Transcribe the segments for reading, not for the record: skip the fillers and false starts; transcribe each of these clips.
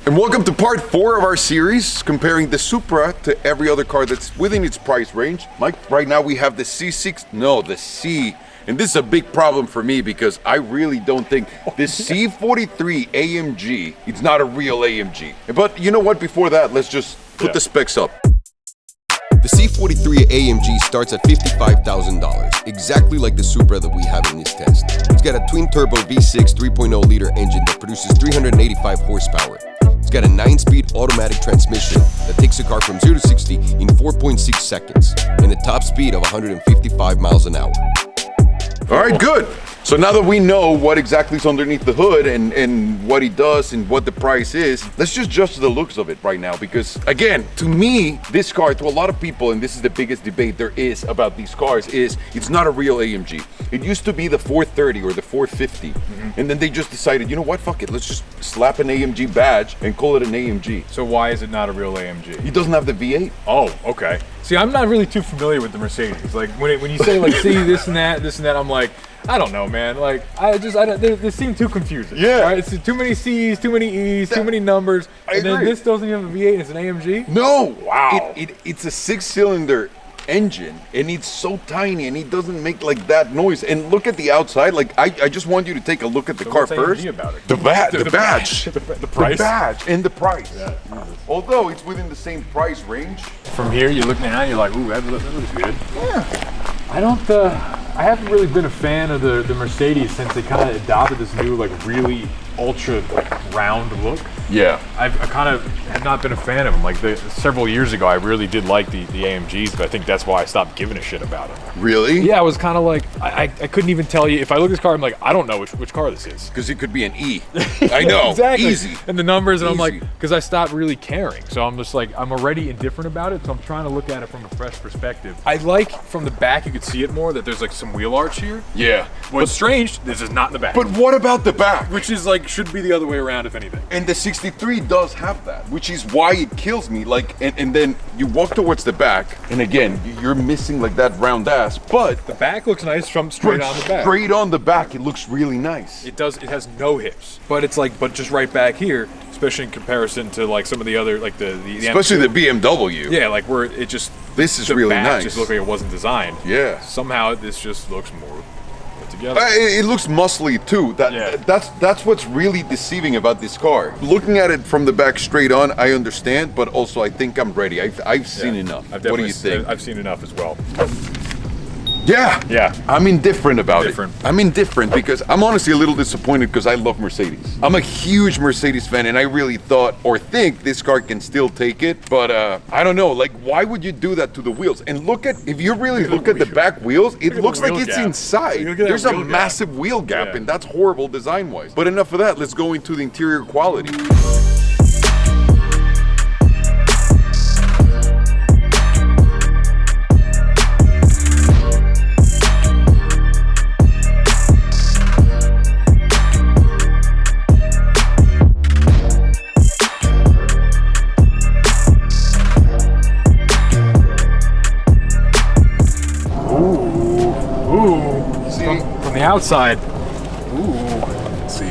And welcome to part 4 of our series comparing the Supra to every other car that's within its price range. Mike, right now we have the C. And this is a big problem for me because I really don't think the C43 AMG, it's not a real AMG. But you know what, before that, let's just put the specs up. The C43 AMG starts at $55,000, exactly like the Supra that we have in this test. It's got a twin-turbo V6 3.0-liter engine that produces 385 horsepower. It's got a 9-speed automatic transmission that takes the car from 0 to 60 in 4.6 seconds and a top speed of 155 miles an hour. All right, good. So now that we know what exactly is underneath the hood and what he does and what the price is, let's just judge the looks of it right now. Because again, to me, this car, to a lot of people, and this is the biggest debate there is about these cars, is it's not a real AMG. It used to be the 430 or the 450. And then they just decided, you know what, fuck it. Let's just slap an AMG badge and call it an AMG. So why is it not a real AMG? He doesn't have the V8. Oh, okay. See, I'm not really too familiar with the Mercedes. Like when you say like, see this and that, I'm like, I don't know, man. Like they seem too confusing. Yeah. Right? It's too many C's, too many E's, too many numbers. And then this doesn't even have a V8 and it's an AMG? No. Wow. It's a 6-cylinder engine and it's so tiny and it doesn't make like that noise. And look at the outside. Like I just want you to take a look at the car first. About it? The badge. The price. The badge and the price. Yeah. Although it's within the same price range. From here, you look down, you're like, ooh, that looks good. Yeah. I haven't really been a fan of the Mercedes since they kind of adopted this new, like, really ultra round look. Yeah. I kind of have not been a fan of them. Like several years ago, I really did like the AMGs, but I think that's why I stopped giving a shit about them. Really? Yeah, I was kind of like, I couldn't even tell you. If I look at this car, I'm like, I don't know which car this is. Because it could be an E. I know. Exactly. Easy. And the numbers, and Easy. I'm like, because I stopped really caring. So I'm just like, I'm already indifferent about it, so I'm trying to look at it from a fresh perspective. I like, from the back, you could see it more, that there's like some wheel arch here. Yeah. What's strange, this is not in the back. But what about the back? Which is like, should be the other way around, if anything. And the 63 does have that, which is why it kills me. Like, and then you walk towards the back, and again, you're missing like that round ass, but The back looks nice from straight on the back. Straight on the back, it looks really nice. It does, it has no hips. But it's like, but just right back here, especially in comparison to like some of the other, like the Especially M2. the BMW. Yeah, like where it just, This is the really back nice. just looked like it wasn't designed. Yeah. Somehow this just looks more put together. It looks muscly too. That's what's really deceiving about this car. Looking at it from the back straight on, I understand, but also I think I'm ready. I've seen enough. What do you think? I've seen enough as well. Yeah. I'm indifferent about it. Indifferent. I'm indifferent because I'm honestly a little disappointed because I love Mercedes. I'm a huge Mercedes fan and I really thought or think this car can still take it. But I don't know, like why would you do that to the wheels? And look at, if you really look at the back wheels, it looks like it's inside. There's a massive wheel gap and that's horrible design-wise. But enough of that, let's go into the interior quality. From the outside, let's see,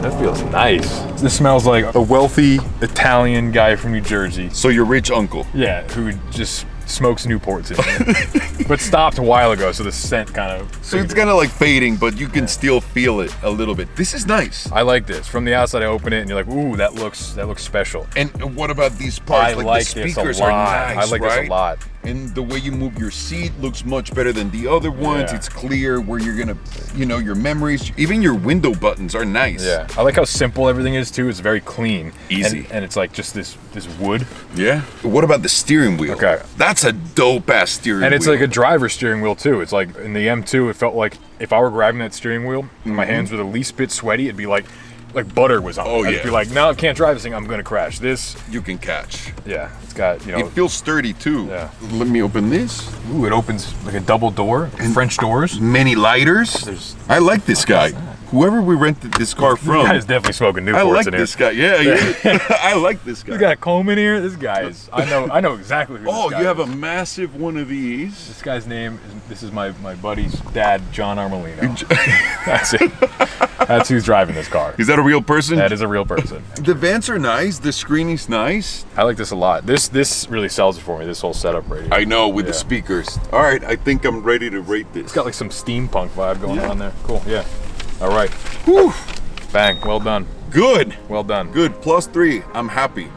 that feels nice. This smells like a wealthy Italian guy from New Jersey. So your rich uncle. Yeah, who just smokes Newports in here. But stopped a while ago, so the scent kind of... So it's kind of like fading, but you can still feel it a little bit. This is nice. I like this. From the outside, I open it, and you're like, ooh, that looks special. And what about these parts? I like the this speakers a lot. are nice, I like right? this a lot. And the way you move your seat looks much better than the other ones. Yeah. It's clear where you're gonna, your memories, even your window buttons are nice. Yeah, I like how simple everything is too. It's very clean. Easy. And it's like just this wood. Yeah. What about the steering wheel? Okay. That's a dope ass steering wheel. And it's like a driver's steering wheel too. It's like in the M2, it felt like if I were grabbing that steering wheel, and my hands were the least bit sweaty, it'd be like butter was on. Oh, I'd yeah. be like, no, I can't drive this thing. I'm gonna crash. This, you can catch. yeah, it's got, It feels sturdy too. Yeah. Let me open this. ooh, it opens like a double door, French doors. Many lighters. I like this guy. whoever we rented this car from. This guy's definitely smoking Newports I like in here. this guy. Yeah. I like this guy. You got a comb in here? This guy is, I know exactly who Oh, this guy you have is. a massive one of these. This guy's name, this is my buddy's dad, John Armolino. That's it. That's who's driving this car. Is that a real person? That is a real person. The vents are nice. The screening's nice. I like this a lot. This really sells it for me, this whole setup right here. I know, with the speakers. All right, I think I'm ready to rate this. It's got like some steampunk vibe going on there. Cool, yeah. All right. Whew. Bang, well done. Good. Well done. Good. +3. I'm happy.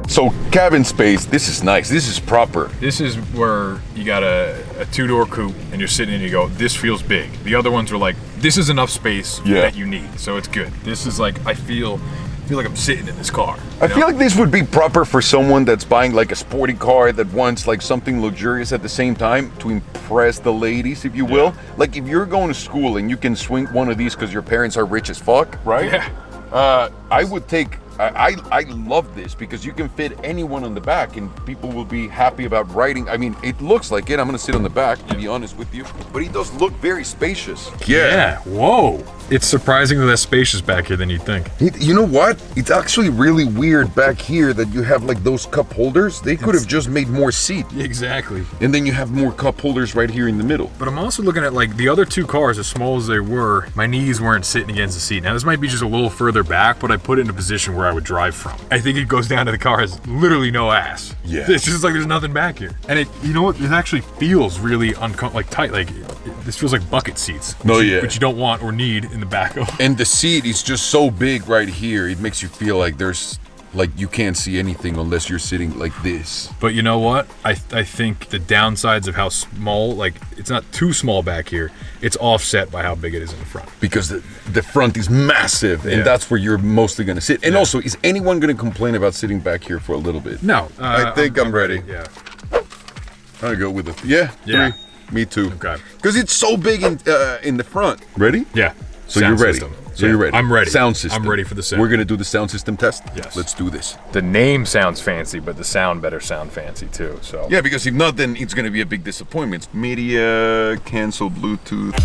So cabin space, this is nice. This is proper. This is where you got a two-door coupe and you're sitting and you go, this feels big. The other ones are like, this is enough space that you need, so it's good. This is like, I feel like I'm sitting in this car. I feel like this would be proper for someone that's buying like a sporty car that wants like something luxurious at the same time to impress the ladies, if you will. Like if you're going to school and you can swing one of these because your parents are rich as fuck, right? Yeah. I would take, I love this because you can fit anyone on the back and people will be happy about riding. I mean, it looks like it. I'm gonna sit on the back, to be honest with you. But it does look very spacious. Yeah, whoa. It's surprisingly less spacious back here than you'd think. You know what? It's actually really weird back here that you have like those cup holders. They could have just made more seat. Exactly. And then you have more cup holders right here in the middle. But I'm also looking at like the other two cars, as small as they were, my knees weren't sitting against the seat. Now this might be just a little further back, but I put it in a position where I would drive from. I think it goes down to the car has literally no ass. Yeah. It's just like there's nothing back here. And it, you know what? It actually feels really like tight. Like this feels like bucket seats. Which you don't want or need in the back of. And the seat is just so big right here. It makes you feel like there's like you can't see anything unless you're sitting like this. But you know what? I think the downsides of how small, like it's not too small back here, it's offset by how big it is in the front. Because the front is massive and that's where you're mostly gonna sit. And also, is anyone gonna complain about sitting back here for a little bit? No. I think I'm ready. Yeah. I'll go with it. Yeah. Yeah. 3. Me too. Okay. Because it's so big in the front. Ready? Yeah. So Sound you're ready. system. So Yeah, you're ready. I'm ready. Sound system. I'm ready for the sound. We're gonna do the sound system test. Yes. Let's do this. The name sounds fancy, but the sound better sound fancy too. So Yeah, because if not, then it's gonna be a big disappointment. Media, cancel Bluetooth.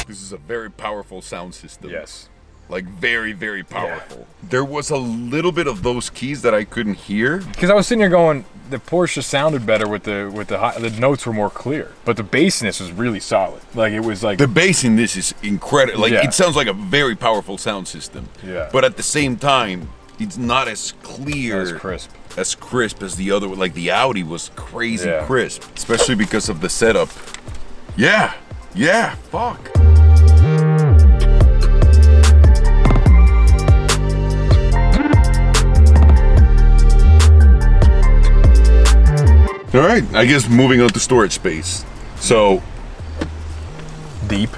This is a very powerful sound system. yes. Like very, very powerful. There was a little bit of those keys that I couldn't hear. Because I was sitting here going, the Porsche sounded better with the notes were more clear, but the bassness was really solid. Like it was like The bass in this is incredible. Like Yeah. it sounds like a very powerful sound system. Yeah. But at the same time, it's not as clear. As crisp. As crisp as the other. Like the Audi was crazy Yeah. crisp, especially because of the setup. Yeah. Yeah. Fuck. All right, I guess moving on to storage space. So deep.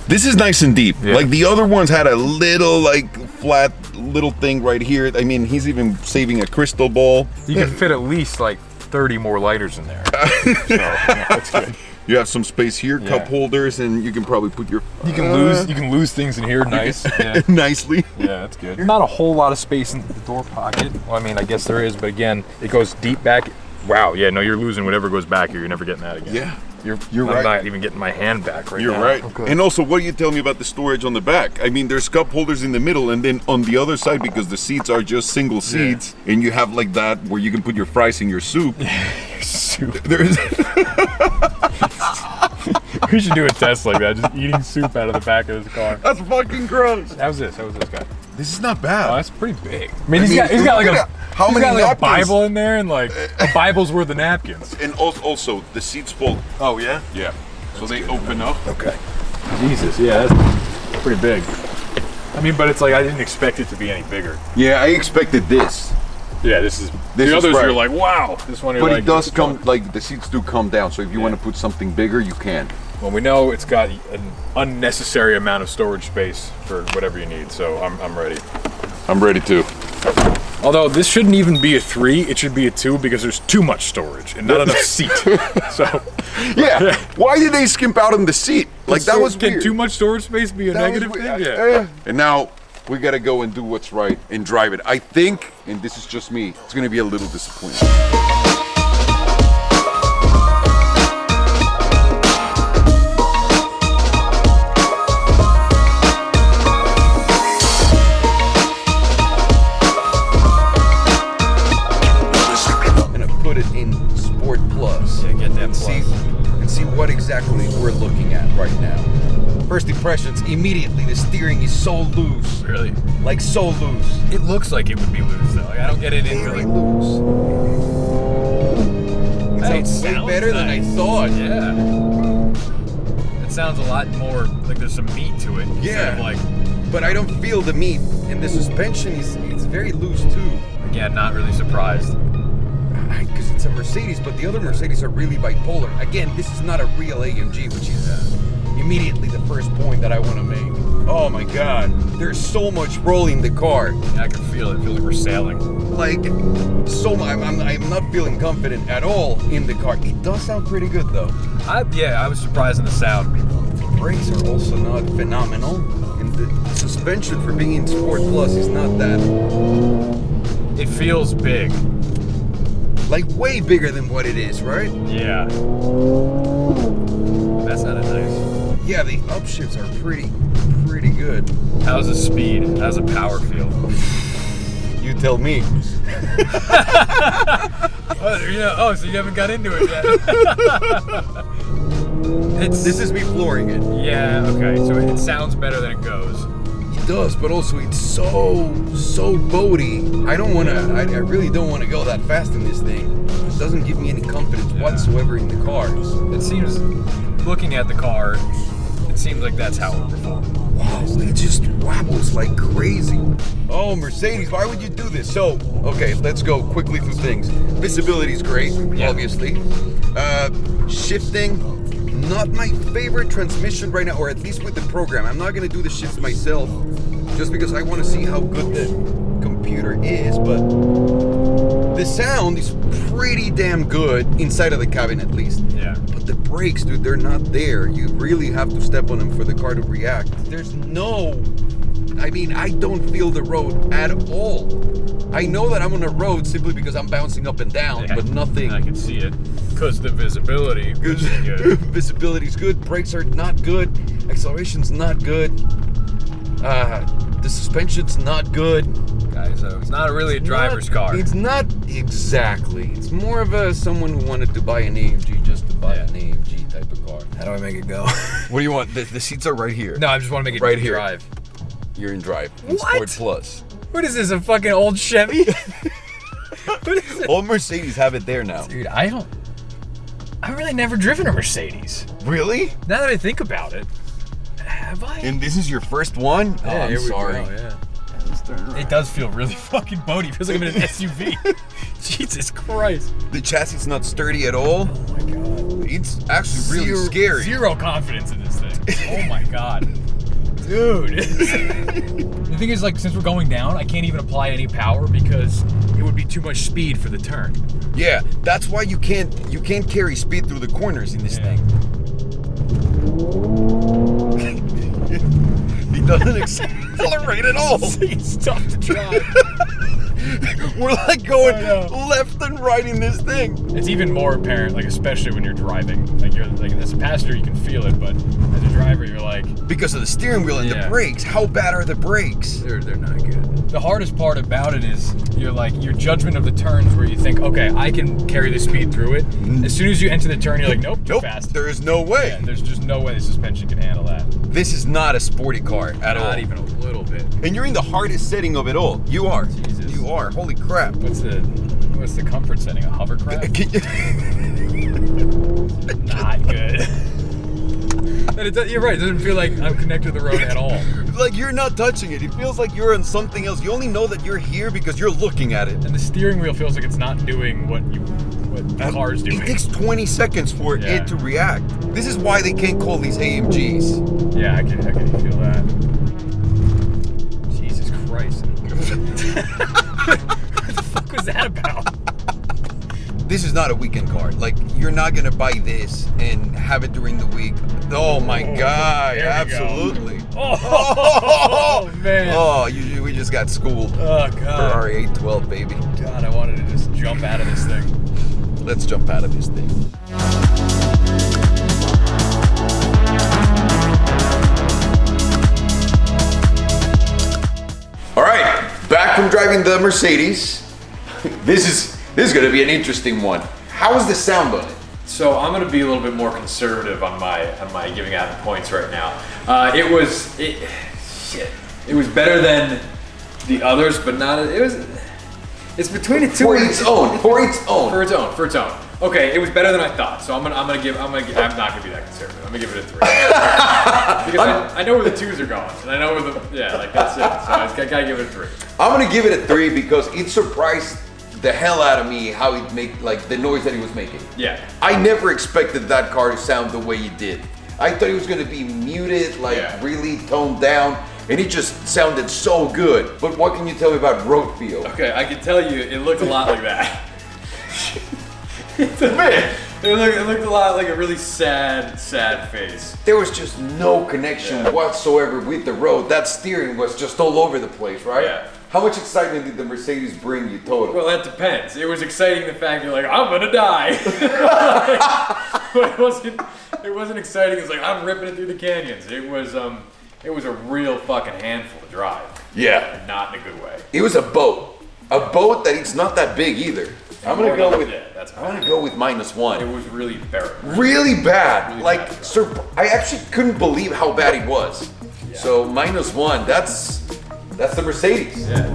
this is nice and deep. Yeah. Like the other ones had a little like flat little thing right here. I mean, he's even saving a crystal ball. You can fit at least like 30 more lighters in there. So, yeah, that's good. You have some space here, Yeah. cup holders, and you can probably put your You can lose things in here nice. Yeah. nicely. Yeah, that's good. Not a whole lot of space in the door pocket. Well, I mean, I guess there is, but again, it goes deep back. Wow, yeah, no, you're losing whatever goes back here. You're never getting that again. Yeah, you're I'm right. not even getting my hand back right You're now. right. Okay. And also, what do you tell me about the storage on the back? I mean, there's cup holders in the middle, and then on the other side, because the seats are just single seats, and you have like that where you can put your fries in your soup. Soup. There's We should do a test like that, just eating soup out of the back of his car. that's fucking gross. How's this? How was this guy? This is not Oh, bad. that's pretty big. I mean, he's got like look a at how he's many got like a napkins? Bible in there and like a Bible's worth of napkins. And also, the seats fold. Oh yeah. Yeah. So they open up. Okay. Jesus, yeah, that's pretty big. I mean, but it's like I didn't expect it to be any bigger. Yeah, I expected this. Yeah, this is. This the is others right. are like, wow. This one, you're But like, it does this is come, fun. like, the seats do come down, so if you want to put something bigger, you can. Well, we know it's got an unnecessary amount of storage space for whatever you need, so I'm ready. I'm ready too. Although this shouldn't even be a 3, it should be a 2 because there's too much storage and not enough seat. So Yeah. Why did they skimp out on the seat? Like that was Can weird. too much storage space be a negative thing? Yeah. And now we gotta go and do what's right and drive it. I think, and this is just me, it's gonna be a little disappointing. Put it in Sport Plus. Yeah, get that plus. See what exactly we're looking at right now. First impressions, immediately the steering is so loose. Really? Like so loose. It looks like it would be loose though. Like, I don't get it in Very really. loose. It Hey, sounds way better than I nice. thought. Yeah. It sounds a lot more like there's some meat to it. Instead Yeah. of like, But I don't feel the meat. And the suspension it's very loose too. again, not really surprised. Because it's a Mercedes, but the other Mercedes are really bipolar. Again, this is not a real AMG, which is immediately the first point that I want to make. Oh my God, there's so much roll in the car. I can feel it. It feels like we're sailing. Like, so I'm not feeling confident at all in the car. It does sound pretty good though. I was surprised in the sound. The brakes are also not phenomenal, and the suspension for being in Sport Plus is not that, It feels big. like way bigger than what it is, right? Yeah. That sounded nice. Yeah, the upshifts are pretty good. How's the speed? How's the power feel? You tell me. So you haven't got into it yet. This is me flooring it. Yeah, okay. So it sounds better than it goes. It does, but also it's so boaty. I really don't want to go that fast in this thing. It doesn't give me any confidence whatsoever in the car. It seems, looking at the car, it seems like that's how it would perform. Wow, it just wobbles like crazy. Oh, Mercedes, why would you do this? So, okay, let's go quickly through things. Visibility is great, obviously. Shifting, not my favorite transmission right now, or at least with the program. I'm not gonna do the shifts myself, just because I want to see how good the computer is, but the sound is pretty damn good inside of the cabin at least. Yeah. But the brakes, dude, they're not there. You really have to step on them for the car to react. I don't feel the road at all. I know that I'm on a road simply because I'm bouncing up and down, but nothing. I can see it. Because the visibility Good. is good. Visibility's good. Brakes are not good. Acceleration's not good. The suspension's not good. Guys, so it's not really a driver's car. It's not exactly. It's more of someone who wanted to buy an AMG just to buy an AMG type of car. How do I make it go? What do you want? The seats are right here. No, I just want to make it Right here. drive. You're in drive. In What? Sport Plus. What is this, a fucking old Chevy? What is it? All Mercedes have it there now. Dude, I've really never driven a Mercedes. Really? Now that I think about it, have I? And this is your first one? Oh, I'm here we sorry. go, yeah. It does feel really fucking boaty. It feels like I'm in an SUV. Jesus Christ. The chassis is not sturdy at all. Oh my God. It's actually really scary. Zero confidence in this thing. Oh my God. Dude. The thing is, like, since we're going down, I can't even apply any power because it would be too much speed for the turn. Yeah, that's why you can't carry speed through the corners in this thing. He doesn't accelerate at all. It's tough to drive. We're like going I know. left and right in this thing. It's even more apparent, like, especially when you're driving. Like, you're like, as a passenger, you can feel it, but as a driver, you're like, Because of the steering wheel and the brakes. How bad are the brakes? they're not good. The hardest part about it is your judgment of the turns where you think, okay, I can carry the speed through it. As soon as you enter the turn, you're like, nope, too fast. There is no way. Yeah, there's just no way the suspension can handle that. This is not a sporty car at all. Not even a little bit. And you're in the hardest setting of it all. You are. Jesus. You are. Holy crap. What's the comfort setting? A hovercraft? Not good. And you're right. It doesn't feel like I'm connected to the road at all. Like you're not touching it. It feels like you're on something else. You only know that you're here because you're looking at it. And the steering wheel feels like it's not doing what the car's doing. It takes 20 seconds for it to react. This is why they can't call these AMGs. Yeah, I can feel that. Jesus Christ. this is not a weekend car. Like, you're not gonna buy this and have it during the week. Oh my God, absolutely. Oh, man. Oh, we just got schooled. Oh, God. Ferrari 812, baby. God, I wanted to just jump out of this thing. Let's jump out of this thing. All right, back from driving the Mercedes. This is going to be an interesting one. How is the sound on it? So I'm going to be a little bit more conservative on my giving out the points right now. It was better than the others, but not. It's between a 2 For and its own. For its own. Okay, it was better than I thought. So I'm not gonna be that conservative. I'm gonna give it a 3 because I know where the 2s are going, and I know where that's it. So I gotta give it a 3. I'm going to give it a 3 because it surprised the hell out of me how it made, like, the noise that it was making. Yeah. I never expected that car to sound the way it did. I thought it was going to be muted, really toned down, and it just sounded so good. But what can you tell me about road feel? Okay, I can tell you, it looked a lot like that. Man, It looked a lot like a really sad face. there was just no connection whatsoever with the road. That steering was just all over the place, right? Yeah. How much excitement did the Mercedes bring you total? Well, that depends. It was exciting the fact you're like, I'm gonna die. But it wasn't exciting. It's like I'm ripping it through the canyons. It was a real fucking handful to drive. Yeah. And not in a good way. It was a boat that it's not that big either. I'm gonna go with -1. It was really bad. Really bad. Really Like, bad. I actually couldn't believe how bad it was. Yeah. So -1. That's the Mercedes. Yeah.